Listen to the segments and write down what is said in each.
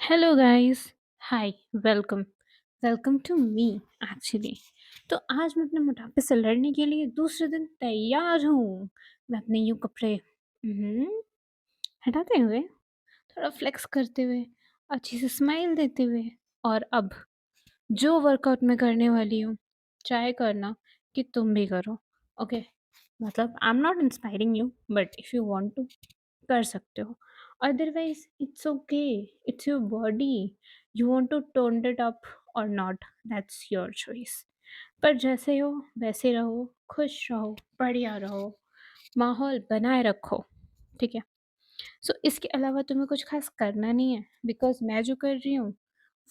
Hello guys. Hi. Welcome. Welcome to me actually. तो आज मैं अपने मोटापे से लड़ने के लिए दूसरे दिन तैयार हूँ। मैं अपने यूँ कपड़े हटाते हुए, थोड़ा फ्लेक्स करते हुए, अच्छी से स्माइल देते हुए, और अब जो वर्कआउट मैं करने वाली हूँ, चाहे करना कि तुम भी करो। ओके, मतलब I am not inspiring you, but if you want to कर सकते हो। Otherwise it's okay, it's your body. You want to tone it up और नॉट, दैट्स योर चॉइस। पर जैसे हो वैसे रहो, खुश रहो, बढ़िया रहो, माहौल बनाए रखो। ठीक है। सो इसके अलावा तुम्हें कुछ खास करना नहीं है, बिकॉज मैं जो कर रही हूँ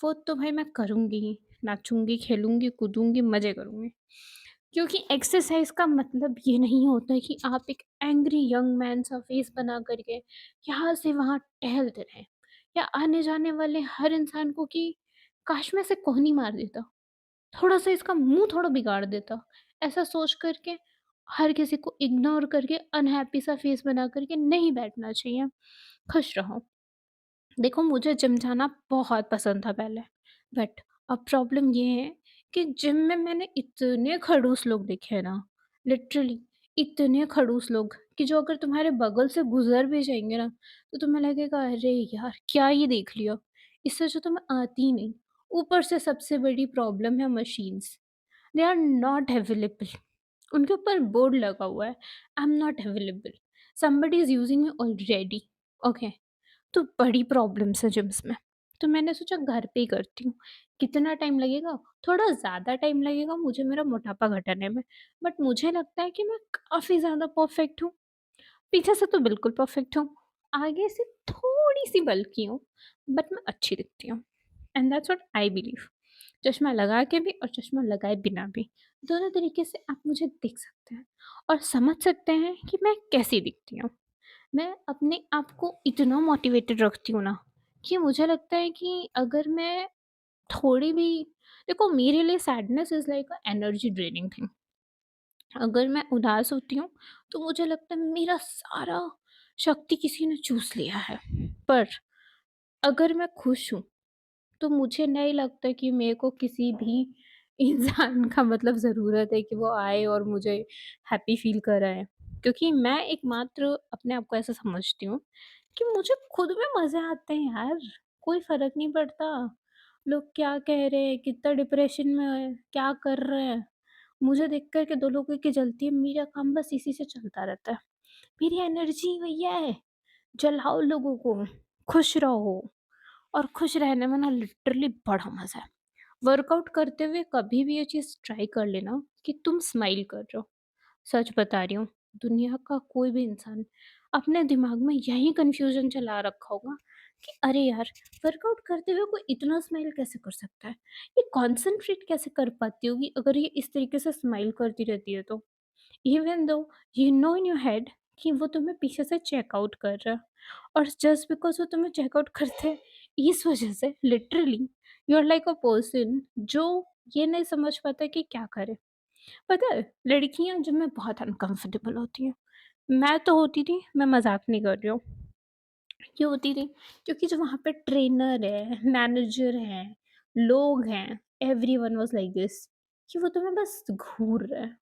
वो तो भाई मैं करूँगी ही। नाचूंगी, खेलूंगी, कूदूंगी, मज़े करूँगी। क्योंकि एक्सरसाइज का मतलब ये नहीं होता है कि आप एक एंग्री यंग मैन सा फेस बना करके यहाँ से वहाँ टहलते रहें, या आने जाने वाले हर इंसान को कि काश मैं इसे कोहनी मार देता, थोड़ा सा इसका मुंह थोड़ा बिगाड़ देता, ऐसा सोच करके हर किसी को इग्नोर करके अनहैप्पी सा फेस बना करके नहीं बैठना चाहिए। खुश रहो। देखो, मुझे जिम जाना बहुत पसंद था पहले, बट अब प्रॉब्लम ये है कि जिम में मैंने इतने खड़ूस लोग देखे हैं ना, लिटरली इतने खड़ूस लोग कि जो अगर तुम्हारे बगल से गुजर भी जाएंगे ना, तो तुम्हें लगेगा अरे यार क्या ये देख लिया, इससे जो तुम्हें आती ही नहीं। ऊपर से सबसे बड़ी प्रॉब्लम है machines, they are not available. उनके ऊपर बोर्ड लगा हुआ है, I am not available, somebody is using me already. Okay. तो बड़ी प्रॉब्लम्स है जिम्स में। तो मैंने सोचा घर पे ही करती हूँ। कितना टाइम लगेगा? थोड़ा ज़्यादा टाइम लगेगा मुझे मेरा मोटापा घटाने में, बट मुझे लगता है कि मैं काफ़ी ज़्यादा परफेक्ट हूँ। पीछे से तो बिल्कुल परफेक्ट हूँ, आगे से थोड़ी-सी बल्की हूँ, बट मैं अच्छी दिखती हूँ, and that's what I believe. चश्मा लगा के भी और चश्मा लगाए बिना भी, दोनों तरीके से आप मुझे देख सकते हैं और समझ सकते हैं कि मैं कैसी दिखती हूँ। मैं अपने आप को इतना मोटिवेटेड रखती हूँ ना, कि मुझे लगता है कि अगर मैं थोड़ी भी, देखो मेरे लिए sadness is like a energy draining thing. अगर मैं उदास होती हूँ, तो मुझे लगता है मेरा सारा शक्ति किसी ने चूस लिया है। पर अगर मैं खुश हूँ, तो मुझे नहीं लगता कि मेरे को किसी भी इंसान का मतलब ज़रूरत है कि वो आए और मुझे हैप्पी फ़ील कराए। क्योंकि मैं एकमात्र अपने आप को ऐसा समझती हूँ कि मुझे खुद में मज़े आते हैं यार, कोई फ़र्क नहीं पड़ता। लोग क्या कह रहे हैं, कितना डिप्रेशन में है, क्या कर रहे हैं, मुझे देख कर के 2 लोगों की जलती है, मेरा काम बस इसी से चलता रहता है। मेरी एनर्जी वही है, जलाओ लोगों को, खुश रहो। और खुश रहने में ना लिटरली बड़ा मज़ा है। वर्कआउट करते हुए कभी भी ये चीज़ ट्राई कर लेना कि तुम स्माइल कर रहे हो। सच बता रही हूँ, दुनिया का कोई भी इंसान अपने दिमाग में यही कन्फ्यूज़न चला रखा होगा कि अरे यार, वर्कआउट करते हुए कोई इतना स्माइल कैसे कर सकता है? ये कॉन्सन्ट्रेट कैसे कर पाती होगी अगर ये इस तरीके से स्माइल करती रहती है तो? Even though you know in your head कि वो तुम्हें पीछे से चेकआउट कर रहा है, और जस्ट बिकॉज वो तुम्हें चेकआउट करते हैं, इस वजह से literally you are like a person जो ये नहीं समझ पाता कि क्या करे। पता है, लड़कियां जब में बहुत अनकंफर्टेबल होती हैं, मैं तो होती थी, मैं मजाक नहीं कर रही हूँ, क्यों होती थी? क्योंकि जो वहाँ पे ट्रेनर है, मैनेजर है, लोग हैं, every one was like this, कि वो तुम्हें बस घूर रहे हैं,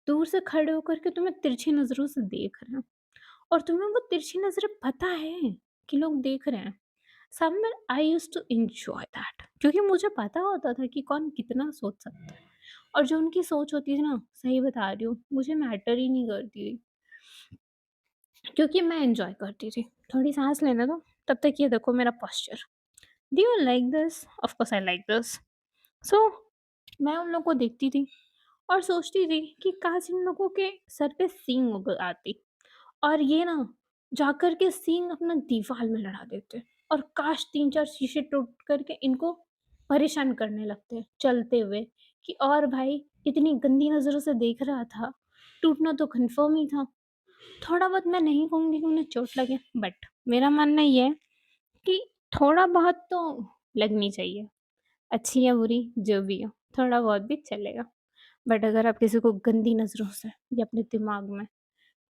दूर से खड़े होकर के तुम्हें तिरछी नज़रों से देख रहे हैं, और तुम्हें वो तिरछी नज़रें पता है कि लोग देख रहे हैं। Somewhere I used to enjoy that, क्योंकि मुझे पता होता था कि कौन कितना सोच सकता है, और जो उनकी सोच होती थी ना, सही बता रही हूँ, मुझे मैटर ही नहीं करती थी, क्योंकि मैं एन्जॉय करती थी। थोड़ी साँस लेने दो, तब तक ये देखो मेरा posture. Do you like this? Of course I like this. So मैं उन लोगों को देखती थी और सोचती थी कि काश इन लोगों के सर पे सींग उग आती, और ये ना जाकर के सींग अपना दीवार में लड़ा देते, और काश 3-4 शीशे टूट करके इनको परेशान करने लगते चलते हुए, कि और भाई इतनी गंदी नज़रों से देख रहा था, टूटना तो कन्फर्म ही था। थोड़ा बहुत मैं नहीं कहूँगी कि उन्हें चोट लगे, बट मेरा मानना ये है कि थोड़ा बहुत तो लगनी चाहिए। अच्छी या बुरी जो भी हो, थोड़ा बहुत भी चलेगा। बट अगर आप किसी को गंदी नज़रों से या अपने दिमाग में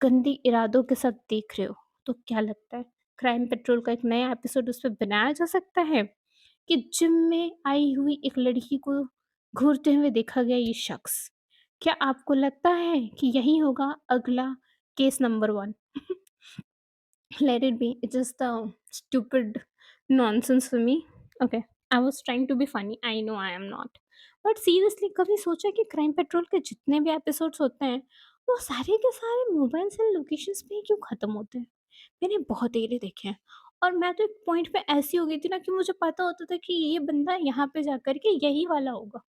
गंदी इरादों के साथ देख रहे हो, तो क्या लगता है क्राइम पेट्रोल का एक नया एपिसोड उस पे बनाया जा सकता है कि जिम में आई हुई एक लड़की को घूरते हुए देखा गया ये शख्स। क्या आपको लगता है कि यही होगा अगला case number 1? Let it be. It's just the stupid nonsense for me. Okay. I was trying to be funny. I know I am not. But seriously कभी सोचा कि क्राइम पेट्रोल के जितने भी एपिसोड्स होते हैं वो सारे के सारे मोबाइल से लोकेशंस पे ही क्यों ख़त्म होते हैं? मैंने बहुत एरिया देखे हैं और मैं तो एक पॉइंट पे ऐसी हो गई थी ना कि मुझे पता होता था कि ये बंदा यहाँ पे जा कर के यही वाला होगा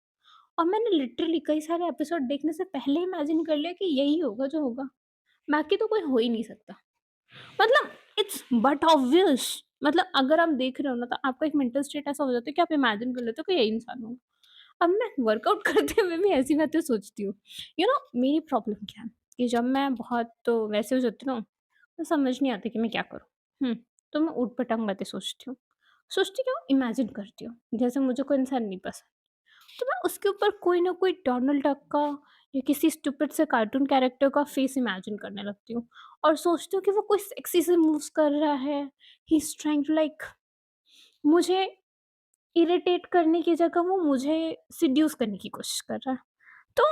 और मैंने लिटरली कई सारे एपिसोड देखने से पहले इमेजिन कर लिया कि यही होगा जो होगा, बाकी तो कोई हो ही नहीं सकता। मतलब इट्स बट ऑब्वियस, मतलब अगर आप देख रहे हो ना तो आपका एक मेंटल स्टेट ऐसा हो जाता है कि आप इमेजिन कर लेते हो कि यही इंसान होगा। अब मैं वर्कआउट करते हुए भी ऐसी बातें सोचती हूँ। मेरी प्रॉब्लम क्या है कि जब मैं बहुत तो वैसे हो जाती हूँ ना, तो समझ नहीं आता कि मैं क्या करूँ। तो मैं ऊट-पटांग बातें सोचती हूँ। सोचती क्या हूँ, इमेजिन करती हूँ। जैसे मुझे कोई इंसान नहीं पसंद, तो मैं उसके ऊपर कोई ना कोई डोनाल्ड डक का या किसी स्टूपिड से कार्टून कैरेक्टर का फेस इमेजिन करने लगती हूँ और सोचती हूँ कि वो कोई सेक्सी से मूव्स कर रहा है, he is trying to like मुझे इरिटेट करने की जगह वो मुझे सिड्यूस करने की कोशिश कर रहा है। तो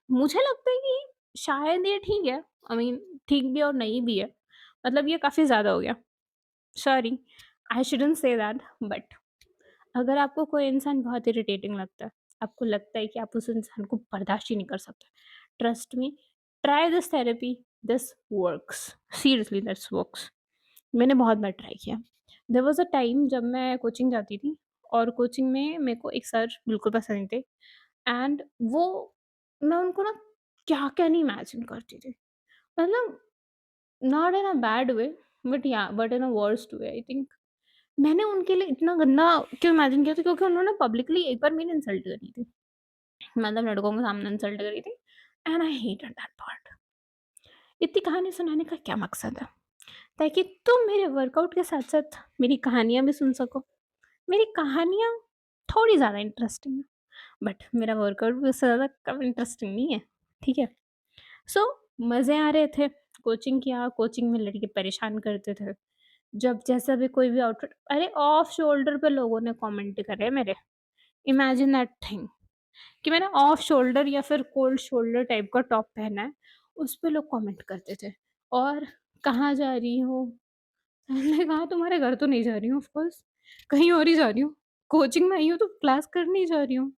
मुझे लगता है कि शायद ये ठीक है। आई मीन ठीक भी और नहीं भी है। मतलब ये काफ़ी ज़्यादा हो गया। Sorry, I shouldn't say that, but अगर आपको कोई इंसान बहुत इरिटेटिंग लगता है, आपको लगता है कि आप उस इंसान को बर्दाश्त ही नहीं कर सकते, trust me, try this therapy, this works, seriously that's works. मैंने बहुत बार ट्राई किया। देयर वाज़ अ टाइम जब मैं कोचिंग जाती थी और कोचिंग में मेरे को एक सर बिल्कुल पसंद नहीं थे एंड वो मैं उनको ना क्या-क्या नहीं इमेजिन करती थी। मतलब not in a bad way but in a worst way I think. मैंने उनके लिए इतना गंदा क्यों इमेजिन किया था क्योंकि उन्होंने पब्लिकली एक बार मेरी इंसल्ट करी थी। मतलब लड़कों के सामने इंसल्ट करी थी and I hated that part. इतनी कहानी सुनाने का क्या मकसद है? ताकि तुम मेरे वर्कआउट के साथ-साथ मेरी कहानियाँ भी सुन सको। मेरी कहानियाँ थोड़ी ज़्यादा इंटरेस्टिंग है, बट मेरा वर्कआउट भी उससे ज़्यादा कम इंटरेस्टिंग नहीं है, ठीक है? सो मज़े आ रहे थे, कोचिंग किया, कोचिंग में लड़के परेशान करते थे। जब जैसा भी कोई भी आउटफिट अरे ऑफ शोल्डर पे लोगों ने कमेंट करे मेरे। इमेजिन दैट थिंग कि मैंने ऑफ शोल्डर या फिर कोल्ड शोल्डर टाइप का टॉप पहना है, उस पे लोग कमेंट करते थे और कहाँ जा रही हो? मैंने कहा तुम्हारे घर तो नहीं जा रही हूँ ऑफ कोर्स, कहीं और ही जा रही हूँ। कोचिंग में आई हूँ तो क्लास करने ही जा रही हूँ।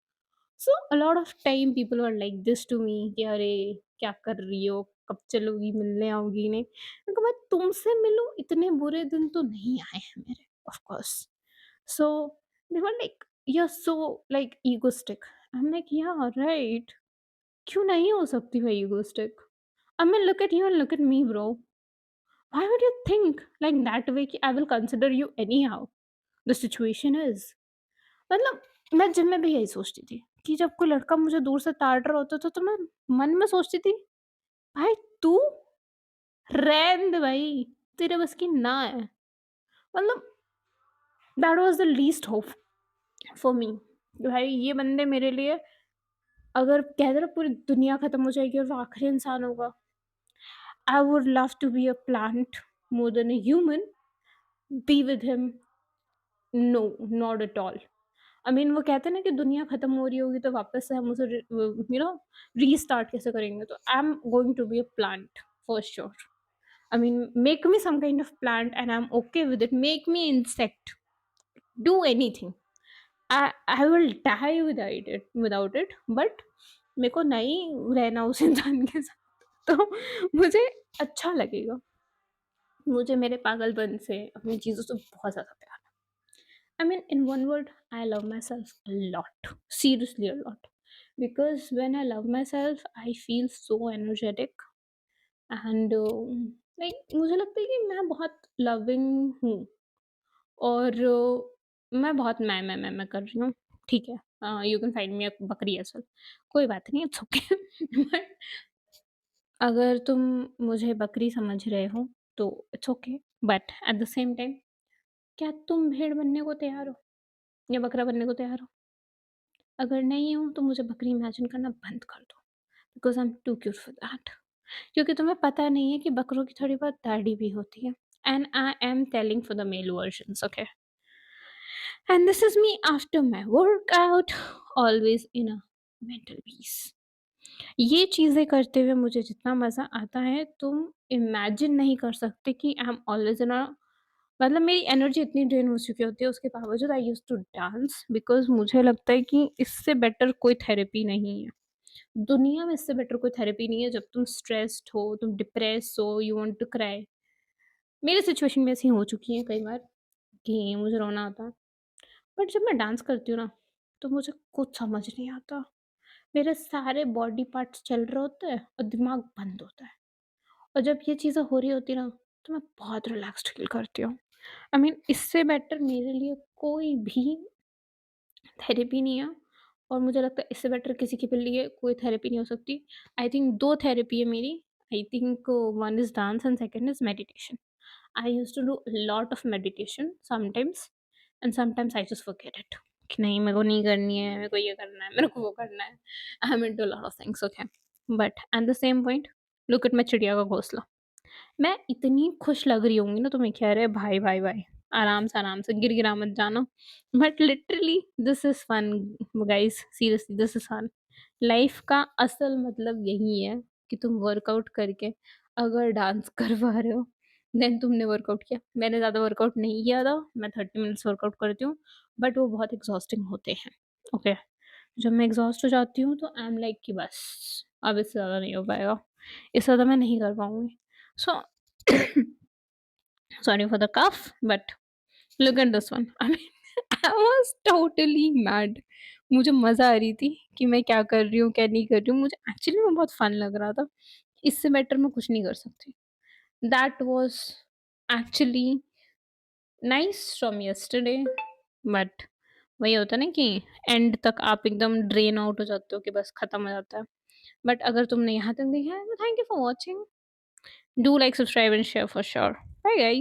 So a lot of time people were like this to me कि अरे क्या कर रही हो? कब चलोगी? मिलने आओगी नहीं? मैंने कहा मैं तुमसे मिलूँ इतने बुरे दिन तो नहीं आए हैं मेरे of course. So they were like you are so like egoistic. I am like yeah right, क्यों नहीं हो सकती मैं egoistic? I mean look at you and look at me bro. Why would you think like that way कि I will consider you anyhow? The situation is मतलब मैं gym में भी यही सोचती थी कि जब कोई लड़का मुझे दूर से ताड़ रहा होता था तो मैं मन में सोचती थी, भाई तू रहने दे भाई, तेरे बस की ना है। मतलब that was the least hope for me. भाई ये बंदे मेरे लिए अगर कह दे ना पूरी दुनिया खत्म हो जाएगी और वो आखिरी इंसान होगा, I would love to be a plant more than a human, be with him, no, not at all. I mean वो कहते हैं ना कि दुनिया खत्म हो रही होगी तो वापस से हम उसे रीस्टार्ट कैसे करेंगे, तो I am going to be a plant for sure. I mean make me some kind of plant and I am okay with it, make me insect, do anything, I will die without it, but मेरे को नहीं रहना उस इंसान के साथ। तो मुझे अच्छा लगेगा। मुझे मेरे पागलपन से अपनी चीज़ों से बहुत ज़्यादा प्यार है। I mean, in one word, I love myself a lot. Seriously, a lot. Because when I love myself, I feel so energetic and like मुझे लगता है कि मैं बहुत लविंग हूँ और मैं बहुत मैं कर रही हूँ। ठीक है, यू कैन फाइंड मी अ बकरी एज़ वेल, कोई बात नहीं, इट्स ओके। बट अगर तुम मुझे बकरी समझ रहे हो तो it's okay, but at the same time क्या तुम भेड़ बनने को तैयार हो या बकरा बनने को तैयार हो? अगर नहीं हूँ तो मुझे बकरी इमेजिन करना बंद कर दो, because I am too cute for that. क्योंकि तुम्हें पता नहीं है कि बकरों की थोड़ी बहुत दाढ़ी भी होती है and I am telling for the male versions, okay? And this is me after my workout, always in a mental peace. ये चीज़ें करते हुए मुझे जितना मज़ा आता है, तुम इमेजिन नहीं कर सकते कि आई एम ऑलवेज़ इन अ मतलब मेरी एनर्जी इतनी ड्रेन हो चुकी होती है, उसके बावजूद I used to dance because मुझे लगता है कि इससे बेटर कोई थेरेपी नहीं है। दुनिया में इससे बेटर कोई थेरेपी नहीं है जब तुम स्ट्रेस्ड हो, तुम डिप्रेस्ड हो, यू वांट टू क्राई। मेरी सिचुएशन भी ऐसी हो चुकी है कई बार कि मुझे रोना आता है। बट जब मैं डांस करती हूँ ना, तो मुझे कुछ समझ नहीं आता। मेरे सारे बॉडी पार्ट्स चल रहे होते हैं और दिमाग बंद होता है। और जब ये चीज़ें हो रही होती है ना, तो मैं बहुत रिलैक्स्ड फ़ील करती हूँ। आई मीन इससे बेटर मेरे लिए कोई भी थेरेपी नहीं है और मुझे लगता है इससे बेटर किसी के भी लिए कोई थेरेपी नहीं हो सकती। आई थिंक 2 थेरेपी है मेरी। I think one is dance and second is meditation. I used to do a lot of meditation sometimes and sometimes I just forget it कि नहीं मेरे को नहीं करनी है, मेरे को ये करना है, मेरे को वो करना है। I am into a lot of things okay. But at the same point look at my चिड़िया का घोंसला। मैं इतनी खुश लग रही होंगी ना तुम्हें कि अरे भाई, भाई, भाई आराम से गिर-गिरा मत जाना। But literally this is fun guys seriously this is fun. Life का असल मतलब यही है कि तुम वर्कआउट करके अगर डांस करवा रहे हो देन तुमने वर्कआउट किया। मैंने ज़्यादा वर्कआउट नहीं किया था, मैं 30 मिनट्स वर्कआउट करती हूँ, बट वो बहुत एग्ज़ॉस्टिंग होते हैं, ओके। जब मैं एग्ज़ॉस्ट हो जाती हूँ तो आई एम लाइक कि बस अब इससे ज़्यादा नहीं हो पाएगा, इससे ज़्यादा मैं नहीं कर पाऊँगी। सो sorry for the cough, but look at this one. I mean, I was totally mad. मुझे मज़ा आ रही थी कि मैं क्या कर रही हूँ, क्या नहीं कर रही हूँ। मुझे एक्चुअली में बहुत फन लग रहा था। इससे बेटर मैं कुछ नहीं कर सकती। That was actually nice from yesterday but वही होता है ना कि एंड तक आप एकदम ड्रेन आउट हो जाते हो कि बस खत्म हो जाता है। बट अगर तुमने यहाँ तक देखा है तो thank you for watching. Do like, subscribe and share for sure. Bye guys.